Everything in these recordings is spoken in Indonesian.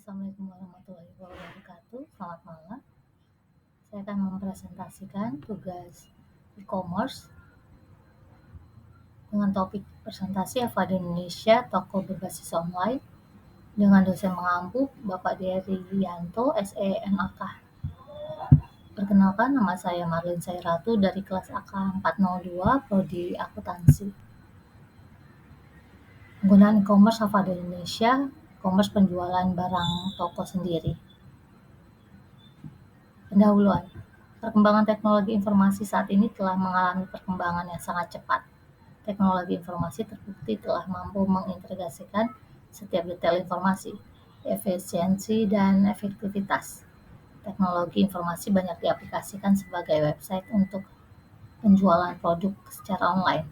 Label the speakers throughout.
Speaker 1: Assalamualaikum warahmatullahi wabarakatuh. Selamat malam. Saya akan mempresentasikan tugas e-commerce dengan topik presentasi Avada Indonesia Toko Berbasis Online dengan dosen mengampu Bapak Dery Yanto, SEMAK. Perkenalkan, nama saya Marlin Sairatu dari kelas AK 402 Prodi Akuntansi. Penggunaan e-commerce Avada Indonesia, e-commerce penjualan barang toko sendiri. Pendahuluan. Perkembangan teknologi informasi saat ini telah mengalami perkembangan yang sangat cepat. Teknologi informasi terbukti telah mampu mengintegrasikan setiap detail informasi, efisiensi, dan efektivitas. Teknologi informasi banyak diaplikasikan sebagai website untuk penjualan produk secara online,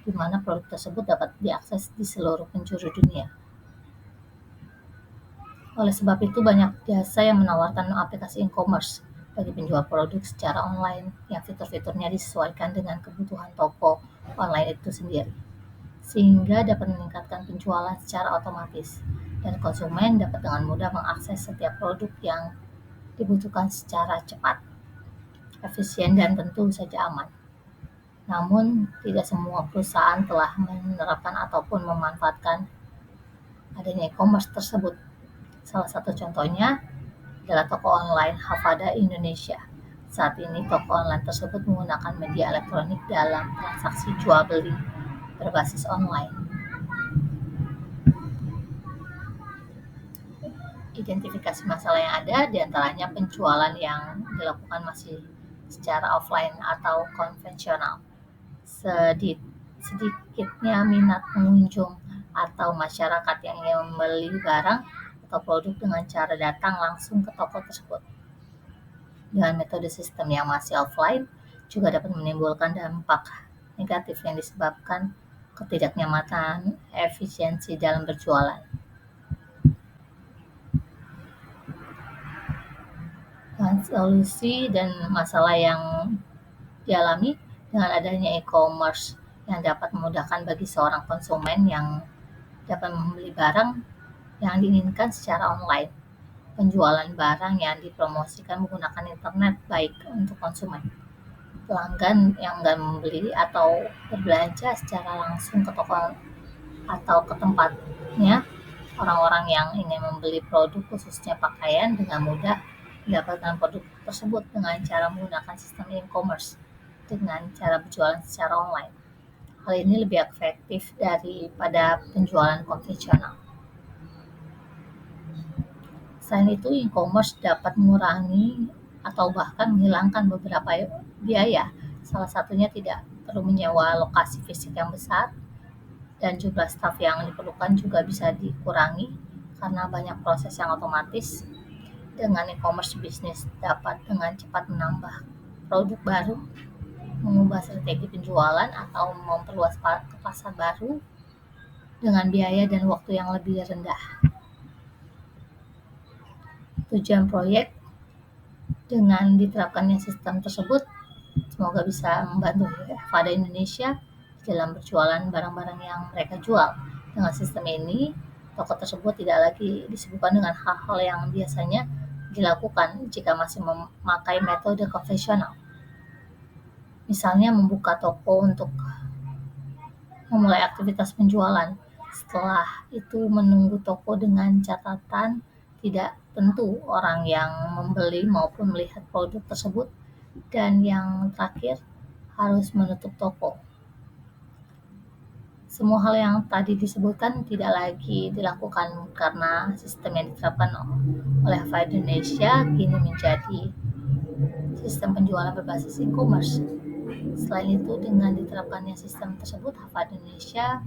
Speaker 1: di mana produk tersebut dapat diakses di seluruh penjuru dunia. Oleh sebab itu, banyak jasa yang menawarkan aplikasi e-commerce bagi penjual produk secara online yang fitur-fiturnya disesuaikan dengan kebutuhan toko online itu sendiri, sehingga dapat meningkatkan penjualan secara otomatis, dan konsumen dapat dengan mudah mengakses setiap produk yang dibutuhkan secara cepat, efisien, dan tentu saja aman. Namun, tidak semua perusahaan telah menerapkan ataupun memanfaatkan adanya e-commerce tersebut. Salah satu contohnya adalah toko online Avada Indonesia. Saat ini toko online tersebut menggunakan media elektronik dalam transaksi jual beli berbasis online. Identifikasi masalah yang ada diantaranya penjualan yang dilakukan masih secara offline atau konvensional. Sedikitnya minat pengunjung atau masyarakat yang ingin membeli barang atau produk dengan cara datang langsung ke toko tersebut. Dengan metode sistem yang masih offline juga dapat menimbulkan dampak negatif yang disebabkan ketidaknyamanan efisiensi dalam berjualan. Solusi dan masalah yang dialami dengan adanya e-commerce yang dapat memudahkan bagi seorang konsumen yang dapat membeli barang yang diinginkan secara online. Penjualan barang yang dipromosikan menggunakan internet baik untuk konsumen, pelanggan yang enggan membeli atau berbelanja secara langsung ke toko atau ke tempatnya. Orang-orang yang ingin membeli produk khususnya pakaian dengan mudah mendapatkan produk tersebut dengan cara menggunakan sistem e-commerce dengan cara berjualan secara online. Hal ini lebih efektif daripada penjualan konvensional. Selain itu, e-commerce dapat mengurangi atau bahkan menghilangkan beberapa biaya. Salah satunya tidak perlu menyewa lokasi fisik yang besar, dan jumlah staf yang diperlukan juga bisa dikurangi karena banyak proses yang otomatis. Dengan e-commerce, bisnis dapat dengan cepat menambah produk baru, mengubah strategi penjualan, atau memperluas ke pasar baru dengan biaya dan waktu yang lebih rendah. Tujuan proyek dengan diterapkannya sistem tersebut semoga bisa membantu Avada Indonesia dalam berjualan barang-barang yang mereka jual. Dengan sistem ini, toko tersebut tidak lagi disibukkan dengan hal-hal yang biasanya dilakukan jika masih memakai metode konvensional. Misalnya membuka toko untuk memulai aktivitas penjualan. Setelah itu menunggu toko dengan catatan tidak tentu orang yang membeli maupun melihat produk tersebut, dan yang terakhir harus menutup toko. Semua hal yang tadi disebutkan tidak lagi dilakukan karena sistem yang diterapkan oleh Avada Indonesia kini menjadi sistem penjualan berbasis e-commerce. Selain itu, dengan diterapkannya sistem tersebut, Avada Indonesia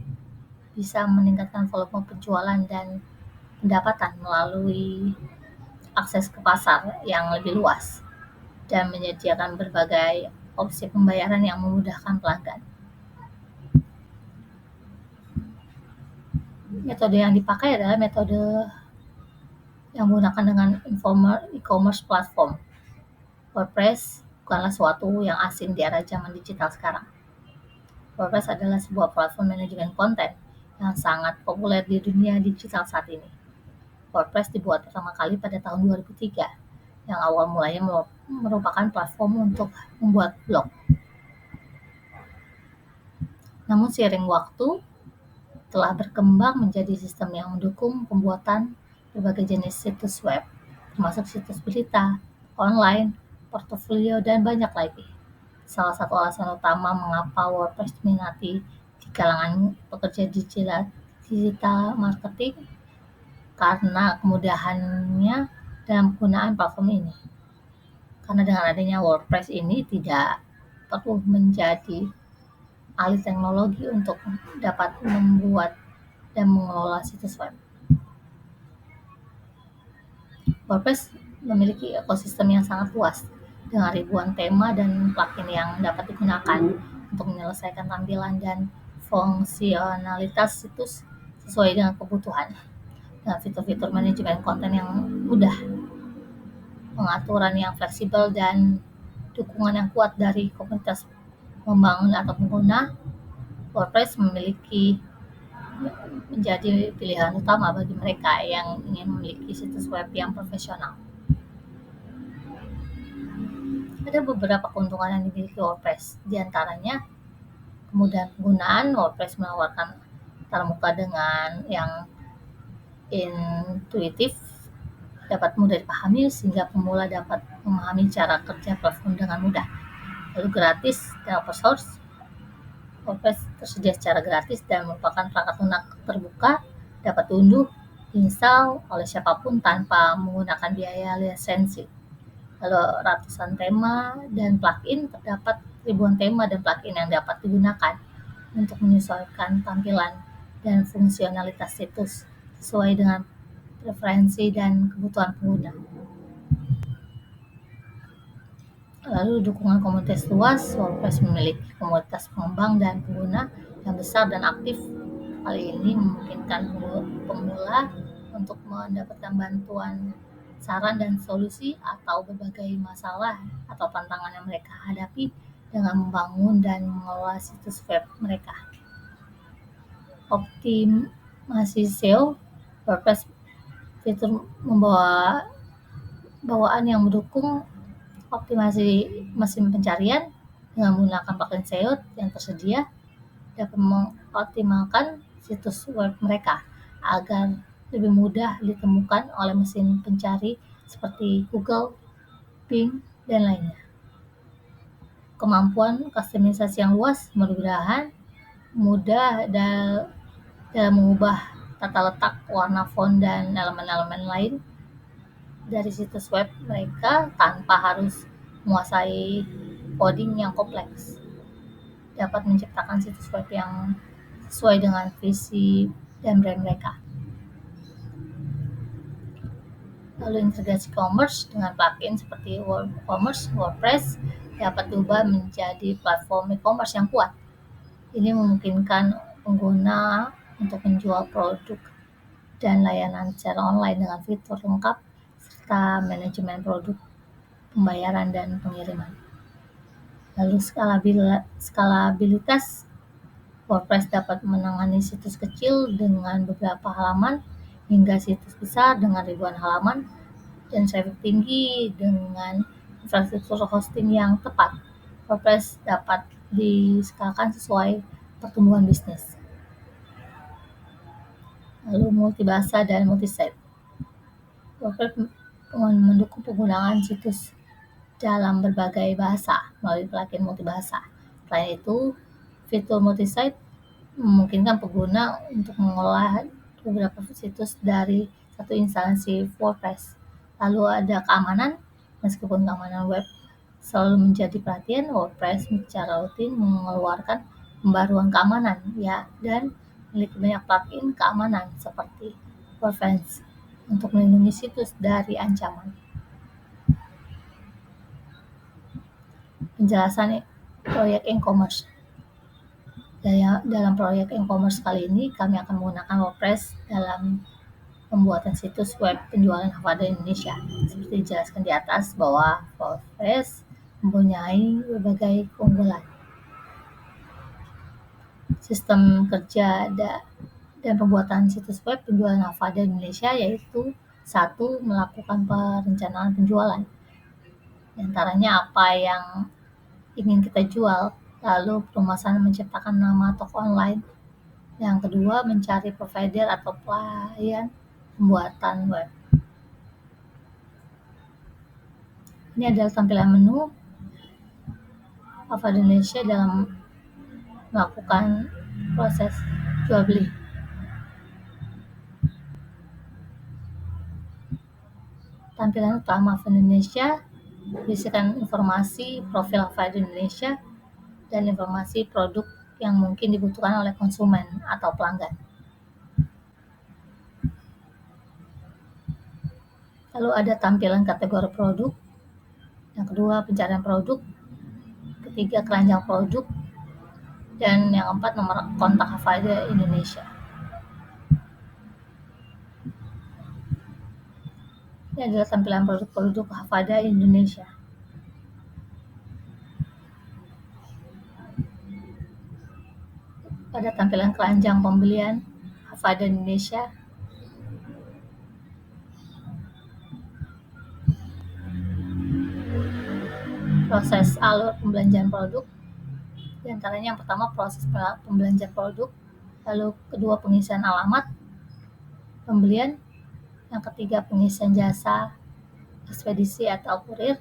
Speaker 1: bisa meningkatkan volume penjualan dan pendapatan melalui akses ke pasar yang lebih luas dan menyediakan berbagai opsi pembayaran yang memudahkan pelanggan. Metode yang dipakai adalah metode yang menggunakan dengan e-commerce platform. WordPress bukanlah suatu yang asing di era zaman digital sekarang. WordPress adalah sebuah platform manajemen konten yang sangat populer di dunia digital saat ini. WordPress dibuat pertama kali pada tahun 2003, yang awal mulanya merupakan platform untuk membuat blog. Namun seiring waktu, telah berkembang menjadi sistem yang mendukung pembuatan berbagai jenis situs web, termasuk situs berita, online, portofolio, dan banyak lagi. Salah satu alasan utama mengapa WordPress diminati di kalangan pekerja digital marketing karena kemudahannya dalam penggunaan platform ini. Karena dengan adanya WordPress ini tidak perlu menjadi ahli teknologi untuk dapat membuat dan mengelola situs web. WordPress memiliki ekosistem yang sangat luas dengan ribuan tema dan plugin yang dapat digunakan untuk menyelesaikan tampilan dan fungsionalitas situs sesuai dengan kebutuhan. Dengan fitur-fitur manajemen konten yang mudah, pengaturan yang fleksibel, dan dukungan yang kuat dari komunitas membangun atau pengguna, WordPress menjadi pilihan utama bagi mereka yang ingin memiliki situs web yang profesional. Ada beberapa keuntungan yang dimiliki WordPress, di antaranya kemudahan penggunaan. WordPress menawarkan antarmuka dengan yang intuitif, dapat mudah dipahami sehingga pemula dapat memahami cara kerja platform dengan mudah. Lalu gratis dan open source. WordPress tersedia secara gratis dan merupakan perangkat lunak terbuka, dapat diunduh, diinstal oleh siapapun tanpa menggunakan biaya lisensi. Lalu ratusan tema dan plugin, terdapat ribuan tema dan plugin yang dapat digunakan untuk menyesuaikan tampilan dan fungsionalitas situs sesuai dengan preferensi dan kebutuhan pengguna. Lalu dukungan komunitas luas. WordPress memiliki komunitas pengembang dan pengguna yang besar dan aktif. Hal ini memungkinkan pemula untuk mendapatkan bantuan, saran, dan solusi atau berbagai masalah atau tantangan yang mereka hadapi dengan membangun dan mengelola situs web mereka. Optimasi SEO. WordPress fitur membawa bawaan yang mendukung optimasi mesin pencarian. Dengan menggunakan plugin SEO yang tersedia, dapat mengoptimalkan situs web mereka agar lebih mudah ditemukan oleh mesin pencari seperti Google, Bing, dan lainnya. Kemampuan kustomisasi yang luas, mudah dalam mengubah tata letak, warna font, dan elemen-elemen lain dari situs web mereka tanpa harus menguasai coding yang kompleks. Dapat menciptakan situs web yang sesuai dengan visi dan brand mereka. Lalu integrasi commerce dengan plugin seperti WooCommerce, WordPress dapat diubah menjadi platform e-commerce yang kuat. Ini memungkinkan pengguna untuk menjual produk dan layanan secara online dengan fitur lengkap serta manajemen produk, pembayaran, dan pengiriman. Lalu skalabilitas. WordPress dapat menangani situs kecil dengan beberapa halaman hingga situs besar dengan ribuan halaman dan traffic tinggi dengan infrastruktur hosting yang tepat. WordPress dapat diskalakan sesuai pertumbuhan bisnis. Lalu multibahasa dan multisite. WordPress mendukung penggunaan situs dalam berbagai bahasa melalui plugin multibahasa. Selain itu, fitur multisite memungkinkan pengguna untuk mengolah beberapa situs dari satu instansi WordPress. Lalu ada keamanan. Meskipun keamanan web selalu menjadi perhatian, WordPress secara rutin mengeluarkan pembaruan keamanan dan memiliki banyak plugin keamanan seperti WordFence untuk melindungi situs dari ancaman. Penjelasan proyek e-commerce. Dalam proyek e-commerce kali ini, kami akan menggunakan WordPress dalam pembuatan situs web penjualan Havada Indonesia. Seperti dijelaskan di atas bahwa WordPress mempunyai berbagai keunggulan. Sistem kerja dan pembuatan situs web penjualan Havada Indonesia, yaitu 1. Melakukan perencanaan penjualan, di antaranya apa yang ingin kita jual, lalu pemesanan menciptakan nama toko online. Yang kedua, mencari provider atau pelayan pembuatan web. Ini adalah tampilan menu Havada Indonesia dalam melakukan proses jual beli. Tampilan utama Havada Indonesia berisikan informasi profil Havada Indonesia dan informasi produk yang mungkin dibutuhkan oleh konsumen atau pelanggan. Lalu ada tampilan kategori produk, yang kedua pencarian produk, ketiga keranjang produk, dan yang keempat nomor kontak Havada Indonesia. Ini adalah tampilan produk-produk Havada Indonesia. Pada tampilan keranjang pembelian Havada Indonesia, proses alur pembelanjaan produk, di antaranya yang pertama proses pembelanjaan produk, lalu kedua pengisian alamat pembelian, yang ketiga pengisian jasa ekspedisi atau kurir,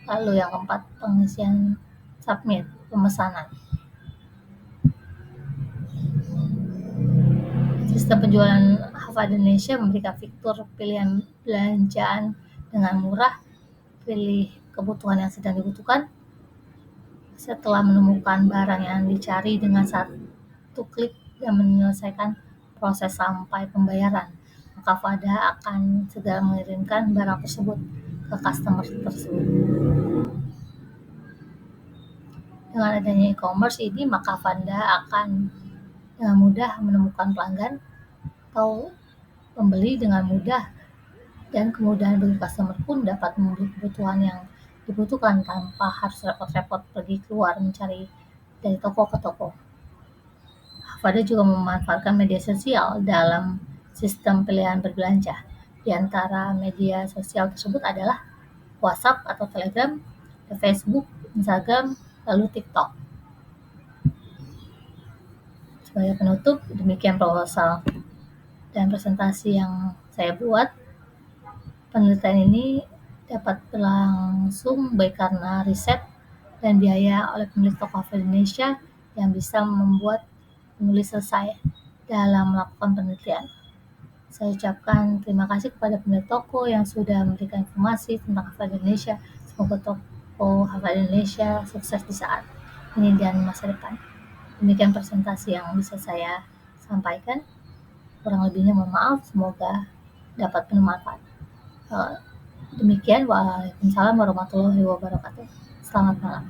Speaker 1: lalu yang keempat pengisian submit pemesanan. Sistem penjualan Havada Indonesia memberikan fitur pilihan belanjaan dengan murah, pilih kebutuhan yang sedang dibutuhkan. Setelah menemukan barang yang dicari dengan satu klik dan menyelesaikan proses sampai pembayaran, maka Havada akan segera mengirimkan barang tersebut ke customer tersebut. Dengan adanya e-commerce ini, maka Havada akan dengan mudah menemukan pelanggan atau pembeli dengan mudah, dan kemudahan bagi customer pun dapat membeli kebutuhan yang dibutuhkan tanpa harus repot-repot pergi keluar mencari dari toko ke toko. Havada juga memanfaatkan media sosial dalam sistem pilihan berbelanja. Di antara media sosial tersebut adalah WhatsApp atau Telegram, Facebook, Instagram, lalu TikTok. Sebagai penutup, demikian proposal dan presentasi yang saya buat. Penelitian ini dapat berlangsung baik karena riset dan biaya oleh pemilik toko Havada Indonesia yang bisa membuat penulis selesai dalam melakukan penelitian. Saya ucapkan terima kasih kepada pemilik toko yang sudah memberikan informasi tentang Havada Indonesia. Semoga toko Havada Indonesia sukses di saat ini dan masa depan. Demikian presentasi yang bisa saya sampaikan. Kurang lebihnya mohon maaf, semoga dapat bermanfaat. Demikian, waalaikumsalam warahmatullahi wabarakatuh. Selamat malam.